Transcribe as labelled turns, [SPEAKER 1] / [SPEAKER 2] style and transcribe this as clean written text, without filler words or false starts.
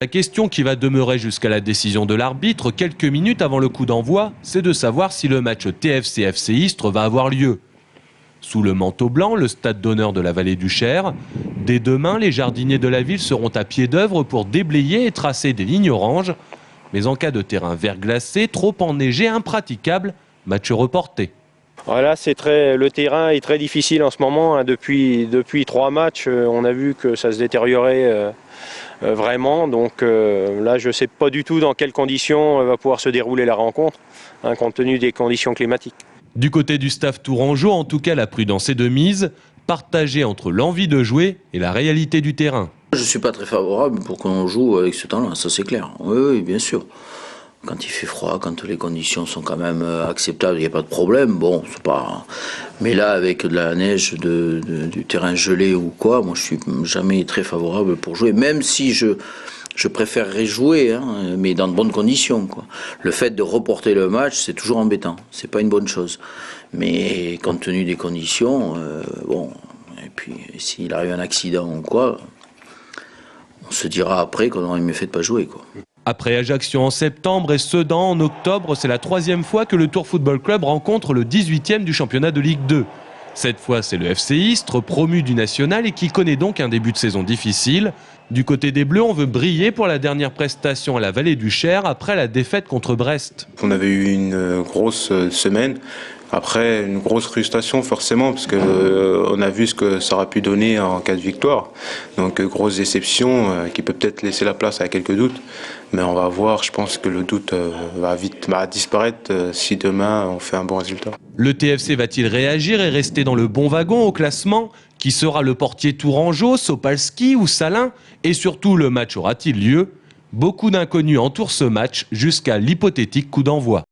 [SPEAKER 1] La question qui va demeurer jusqu'à la décision de l'arbitre, quelques minutes avant le coup d'envoi, c'est de savoir si le match TFC-FC Istres va avoir lieu. Sous le manteau blanc, le stade d'honneur de la vallée du Cher, dès demain, les jardiniers de la ville seront à pied d'œuvre pour déblayer et tracer des lignes oranges. Mais en cas de terrain verglacé, trop enneigé, impraticable, match reporté.
[SPEAKER 2] Voilà, le terrain est très difficile en ce moment. Depuis 3 matchs, on a vu que ça se détériorait vraiment. Donc là, je ne sais pas du tout dans quelles conditions va pouvoir se dérouler la rencontre, compte tenu des conditions climatiques.
[SPEAKER 1] Du côté du staff tourangeau, en tout cas, la prudence est de mise, partagée entre l'envie de jouer et la réalité du terrain.
[SPEAKER 3] Je ne suis pas très favorable pour qu'on joue avec ce temps-là, ça c'est clair. Oui, bien sûr. Quand il fait froid, quand les conditions sont quand même acceptables, il n'y a pas de problème. Bon, c'est pas. Mais là, avec de la neige, du terrain gelé ou quoi, moi je suis jamais très favorable pour jouer, même si je préférerais jouer, mais dans de bonnes conditions, quoi. Le fait de reporter le match, c'est toujours embêtant. C'est pas une bonne chose. Mais compte tenu des conditions, bon. Et puis, s'il arrive un accident ou quoi, on se dira après qu'on aurait mieux fait de pas jouer, quoi.
[SPEAKER 1] Après Ajaccio en septembre et Sedan en octobre, c'est la 3e fois que le Tours Football Club rencontre le 18e du championnat de Ligue 2. Cette fois, c'est le FC Istres, promu du National et qui connaît donc un début de saison difficile. Du côté des Bleus, on veut briller pour la dernière prestation à la vallée du Cher après la défaite contre Brest.
[SPEAKER 4] On avait eu une grosse semaine. Après, une grosse frustration forcément, parce qu'on a vu ce que ça aurait pu donner en cas de victoire. Donc, grosse déception qui peut peut-être laisser la place à quelques doutes. Mais on va voir, je pense que le doute va vite disparaître si demain on fait un bon résultat.
[SPEAKER 1] Le TFC va-t-il réagir et rester dans le bon wagon au classement? Qui sera le portier tourangeau, Sopalski ou Salin? Et surtout, le match aura-t-il lieu? Beaucoup d'inconnus entourent ce match jusqu'à l'hypothétique coup d'envoi.